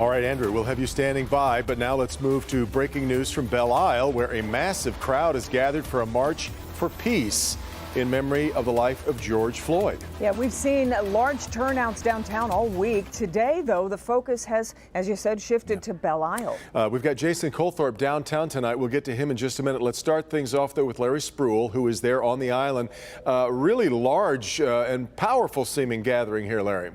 All right, Andrew, we'll have you standing by, but now let's move to breaking news from Belle Isle, where a massive crowd has gathered for a march for peace in memory of the life of George Floyd. Yeah, we've seen large turnouts downtown all week. Today, though, the focus has, as you said, shifted to Belle Isle. We've got Jason Colthorpe downtown tonight. We'll get to him in just a minute. Let's start things off, though, with Larry Spruill, who is there on the island. Really large and powerful seeming gathering here, Larry.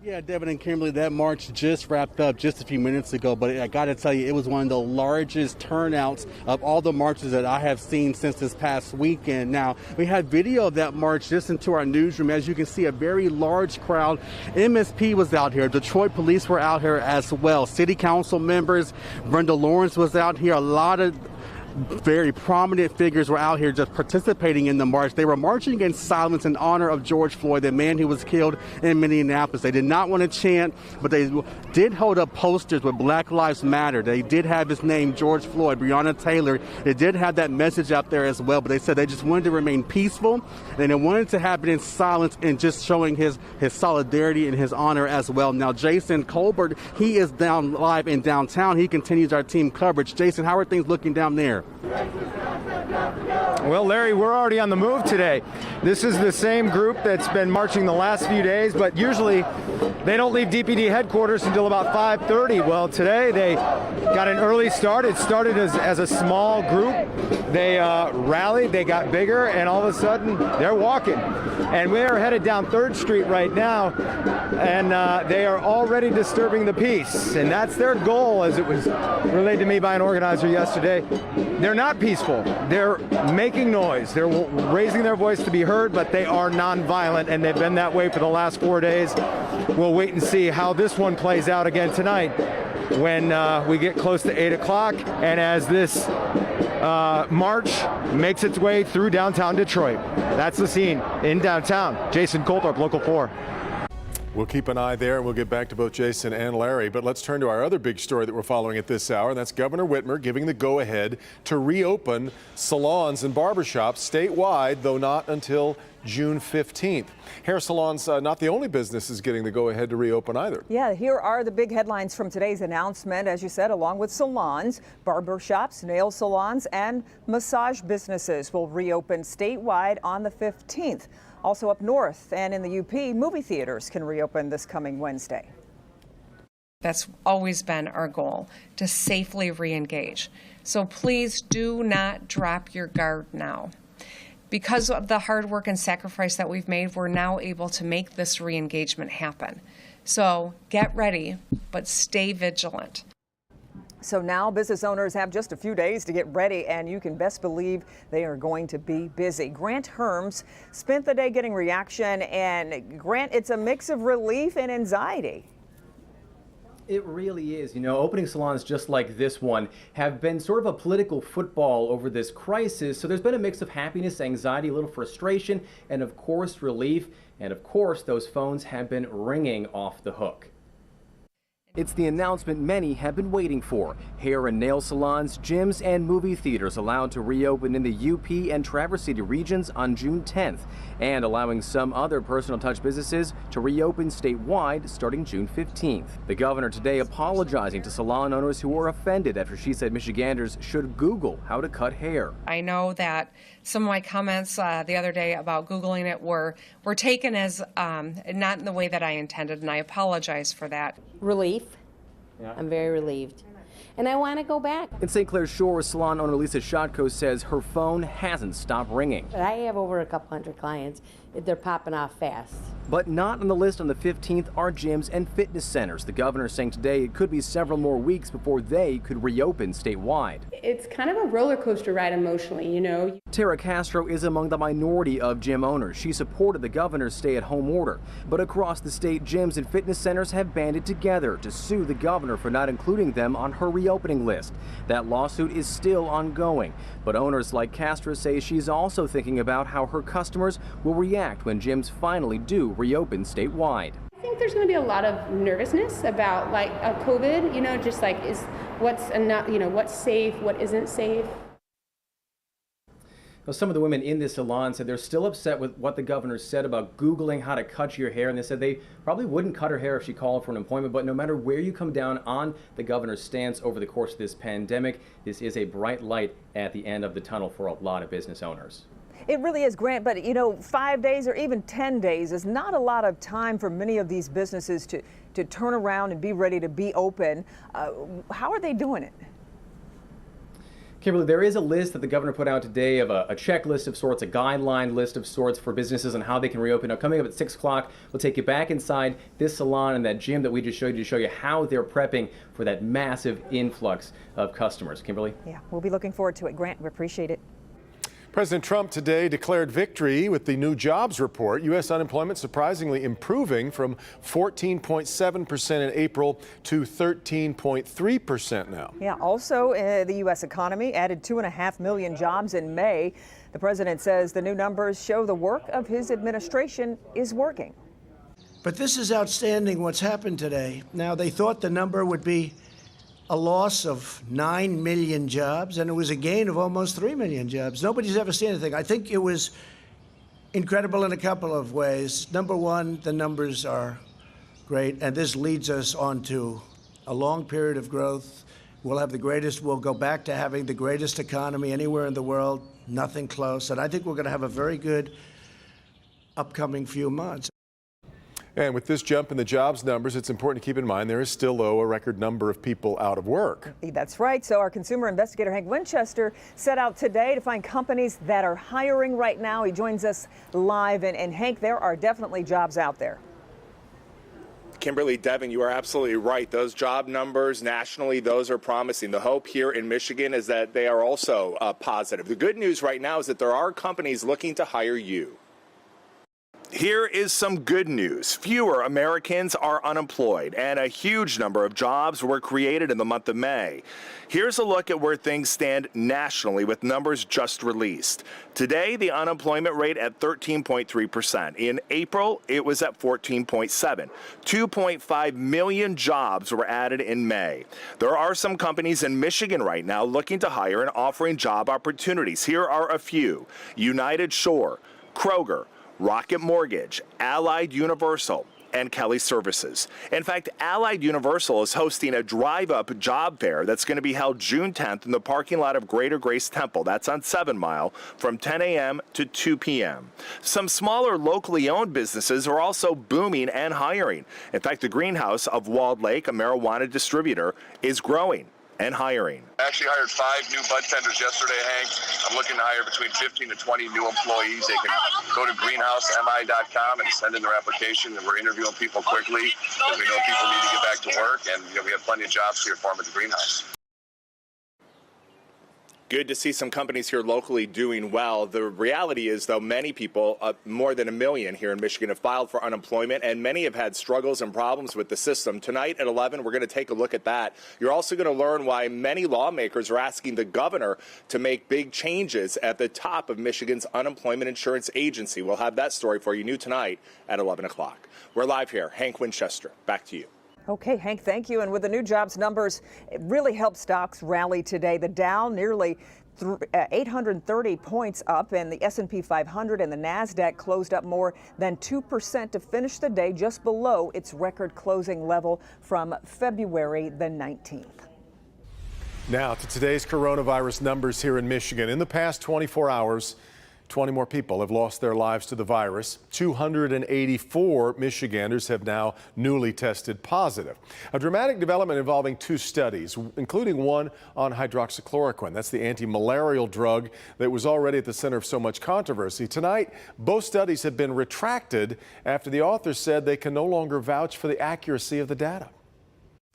Yeah, Devin and Kimberly, that march just wrapped up just a few minutes ago, but I got to tell you, it was one of the largest turnouts of all the marches that I have seen since this past weekend. Now, we had video of that march just into our newsroom. As you can see, a very large crowd. MSP was out here. Detroit police were out here as well. City council members, Brenda Lawrence was out here. A lot of very prominent figures were out here just participating in the march. They were marching against silence in honor of George Floyd, the man who was killed in Minneapolis. They did not want to chant, but they did hold up posters with Black Lives Matter. They did have his name, George Floyd, Breonna Taylor. They did have that message out there as well, but they said they just wanted to remain peaceful, and they wanted to happen in silence and just showing his solidarity and his honor as well. Now, Jason Colbert, he is down live in downtown. He continues our team coverage. Jason, how are things looking down there? Well, Larry, we're already on the move today. This is the same group that's been marching the last few days, but usually they don't leave DPD headquarters until about 5:30. Well, today they got an early start. It started as a small group. They rallied, they got bigger, and all of a sudden they're walking. And we're headed down 3rd Street right now, and they are already disturbing the peace. And that's their goal, as it was relayed to me by an organizer yesterday. They're not peaceful. They're making noise. They're raising their voice to be heard, but they are nonviolent, and they've been that way for the last 4 days. We'll wait and see how this one plays out again tonight when we get close to 8 o'clock, and as this march makes its way through downtown Detroit. That's the scene in downtown. Jason Colthorpe, Local 4. We'll keep an eye there, and we'll get back to both Jason and Larry. But let's turn to our other big story that we're following at this hour, and that's Governor Whitmer giving the go-ahead to reopen salons and barbershops statewide, though not until June 15th. Hair salons, not the only businesses getting the go-ahead to reopen either. Yeah, here are the big headlines from today's announcement. As you said, along with salons, barbershops, nail salons, and massage businesses will reopen statewide on the 15th. Also up north and in the UP, movie theaters can reopen this coming Wednesday. That's always been our goal, to safely re-engage. So please do not drop your guard now. Because of the hard work and sacrifice that we've made, we're now able to make this re-engagement happen. So get ready, but stay vigilant. So now business owners have just a few days to get ready, and you can best believe they are going to be busy. Grant Herms spent the day getting reaction, and Grant, it's a mix of relief and anxiety. It really is. You know, opening salons just like this one have been sort of a political football over this crisis. So there's been a mix of happiness, anxiety, a little frustration, and of course relief. And of course those phones have been ringing off the hook. It's the announcement many have been waiting for. Hair and nail salons, gyms, and movie theaters allowed to reopen in the UP and Traverse City regions on June 10th, and allowing some other personal touch businesses to reopen statewide starting June 15th. The governor today apologizing to salon owners who were offended after she said Michiganders should Google how to cut hair. I know that some of my comments the other day about Googling it were taken as not in the way that I intended, and I apologize for that. Relief. Yeah. I'm very relieved. And I want to go back. In St. Clair Shores, salon owner Lisa Shotko says her phone hasn't stopped ringing. But I have over a couple hundred clients. They're popping off fast. But not on the list on the 15th are gyms and fitness centers. The governor saying today it could be several more weeks before they could reopen statewide. It's kind of a roller coaster ride emotionally, you know. Tara Castro is among the minority of gym owners. She supported the governor's stay-at-home order. But across the state, gyms and fitness centers have banded together to sue the governor for not including them on her reopening list. That lawsuit is still ongoing. But owners like Castro say she's also thinking about how her customers will react when gyms finally do reopen statewide. I think there's going to be a lot of nervousness about COVID, you know, just like what's safe, what isn't safe. Now, some of the women in this salon said they're still upset with what the governor said about Googling how to cut your hair, and they said they probably wouldn't cut her hair if she called for an appointment. But no matter where you come down on the governor's stance over the course of this pandemic, this is a bright light at the end of the tunnel for a lot of business owners. It really is, Grant, but 5 days or even 10 days is not a lot of time for many of these businesses to turn around and be ready to be open. How are they doing it? Kimberly, there is a list that the governor put out today of a checklist of sorts, a guideline list of sorts for businesses and how they can reopen. Now, coming up at 6 o'clock, we'll take you back inside this salon and that gym that we just showed you to show you how they're prepping for that massive influx of customers. Kimberly? Yeah, we'll be looking forward to it. Grant, we appreciate it. President Trump today declared victory with the new jobs report. U.S. unemployment surprisingly improving from 14.7% in April to 13.3% now. Yeah, also the U.S. economy added 2.5 million jobs in May. The president says the new numbers show the work of his administration is working. But this is outstanding what's happened today. Now, they thought the number would be a loss of 9 million jobs, and it was a gain of almost 3 million jobs. Nobody's ever seen anything. I think it was incredible in a couple of ways. Number one, the numbers are great, and this leads us on to a long period of growth. We'll go back to having the greatest economy anywhere in the world, nothing close. And I think we're going to have a very good upcoming few months. And with this jump in the jobs numbers, it's important to keep in mind there is still, though, a record number of people out of work. That's right. So our consumer investigator, Hank Winchester, set out today to find companies that are hiring right now. He joins us live. And Hank, there are definitely jobs out there. Kimberly, Devin, you are absolutely right. Those job numbers nationally, those are promising. The hope here in Michigan is that they are also positive. The good news right now is that there are companies looking to hire you. Here is some good news. Fewer Americans are unemployed, and a huge number of jobs were created in the month of May. Here's a look at where things stand nationally with numbers just released. Today, the unemployment rate at 13.3%. In April, it was at 14.7%. 2.5 million jobs were added in May. There are some companies in Michigan right now looking to hire and offering job opportunities. Here are a few: United Shore, Kroger, Rocket Mortgage, Allied Universal, and Kelly Services. In fact, Allied Universal is hosting a drive-up job fair that's going to be held June 10th in the parking lot of Greater Grace Temple. That's on 7 Mile from 10 a.m. to 2 p.m. Some smaller locally owned businesses are also booming and hiring. In fact, the Greenhouse of Walled Lake, a marijuana distributor, is growing and hiring. I actually hired 5 new bud tenders yesterday, Hank. I'm looking to hire between 15 to 20 new employees. They can go to greenhousemi.com and send in their application, and we're interviewing people quickly because we know people need to get back to work, and we have plenty of jobs here for them at the Greenhouse. Good to see some companies here locally doing well. The reality is, though, many people, more than 1 million here in Michigan, have filed for unemployment, and many have had struggles and problems with the system. Tonight at 11, we're going to take a look at that. You're also going to learn why many lawmakers are asking the governor to make big changes at the top of Michigan's unemployment insurance agency. We'll have that story for you new tonight at 11 o'clock. We're live here. Hank Winchester, back to you. Okay, Hank, thank you. And with the new jobs numbers, it really helped stocks rally today. The Dow nearly 830 points up, and the S&P 500 and the NASDAQ closed up more than 2% to finish the day just below its record closing level from February the 19th. Now to today's coronavirus numbers here in Michigan. In the past 24 hours, 20 more people have lost their lives to the virus. 284 Michiganders have now newly tested positive. A dramatic development involving 2 studies, including one on hydroxychloroquine. That's the anti-malarial drug that was already at the center of so much controversy. Tonight, both studies have been retracted after the authors said they can no longer vouch for the accuracy of the data.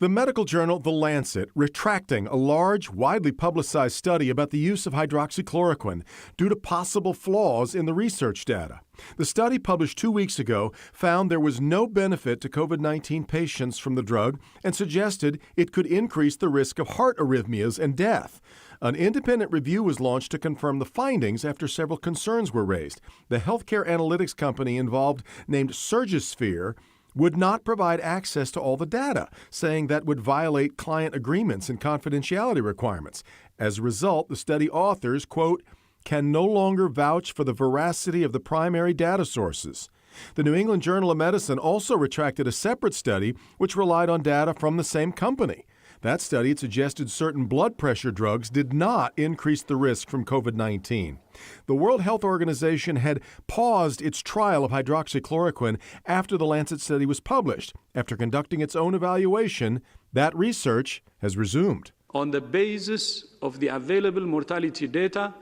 The medical journal The Lancet retracting a large, widely publicized study about the use of hydroxychloroquine due to possible flaws in the research data. The study, published 2 weeks ago, found there was no benefit to COVID-19 patients from the drug and suggested it could increase the risk of heart arrhythmias and death. An independent review was launched to confirm the findings after several concerns were raised. The healthcare analytics company involved, named Surgisphere, would not provide access to all the data, saying that would violate client agreements and confidentiality requirements. As a result, the study authors, quote, can no longer vouch for the veracity of the primary data sources. The New England Journal of Medicine also retracted a separate study which relied on data from the same company. That study had suggested certain blood pressure drugs did not increase the risk from COVID-19. The World Health Organization had paused its trial of hydroxychloroquine after the Lancet study was published. After conducting its own evaluation, that research has resumed. On the basis of the available mortality data,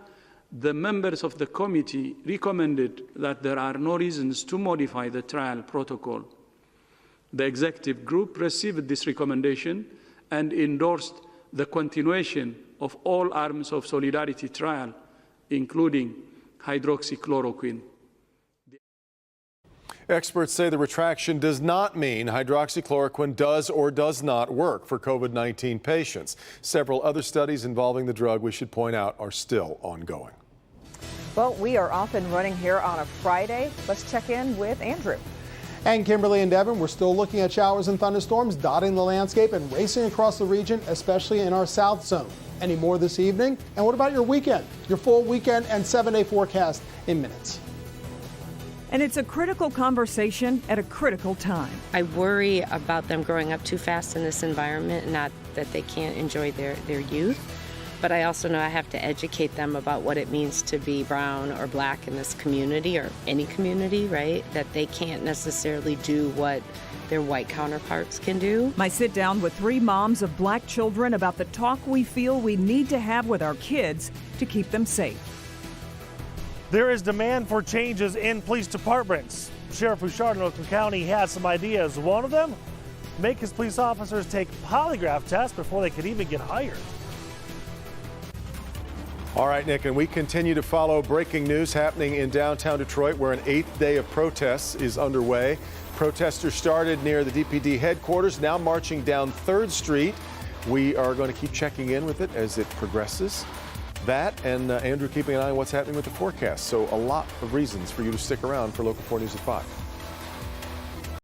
the members of the committee recommended that there are no reasons to modify the trial protocol. The executive group received this recommendation and endorsed the continuation of all arms of Solidarity trial, including hydroxychloroquine. Experts say the retraction does not mean hydroxychloroquine does or does not work for COVID-19 patients. Several other studies involving the drug, we should point out, are still ongoing. Well, we are off and running here on a Friday. Let's check in with Andrew. And Kimberly and Devin, we're still looking at showers and thunderstorms dotting the landscape and racing across the region, especially in our south zone. Any more this evening? And what about your weekend? Your full weekend and 7-day forecast in minutes. And it's a critical conversation at a critical time. I worry about them growing up too fast in this environment, not that they can't enjoy their youth. But I also know I have to educate them about what it means to be brown or black in this community or any community, right? That they can't necessarily do what their white counterparts can do. My sit down with 3 moms of black children about the talk we feel we need to have with our kids to keep them safe. There is demand for changes in police departments. Sheriff Bouchard in Oakland County has some ideas. One of them, make his police officers take polygraph tests before they could even get hired. All right, Nick, and we continue to follow breaking news happening in downtown Detroit, where an 8th day of protests is underway. Protesters started near the DPD headquarters, now marching down 3rd Street. We are going to keep checking in with it as it progresses. That and Andrew keeping an eye on what's happening with the forecast. So a lot of reasons for you to stick around for Local 4 News at 5.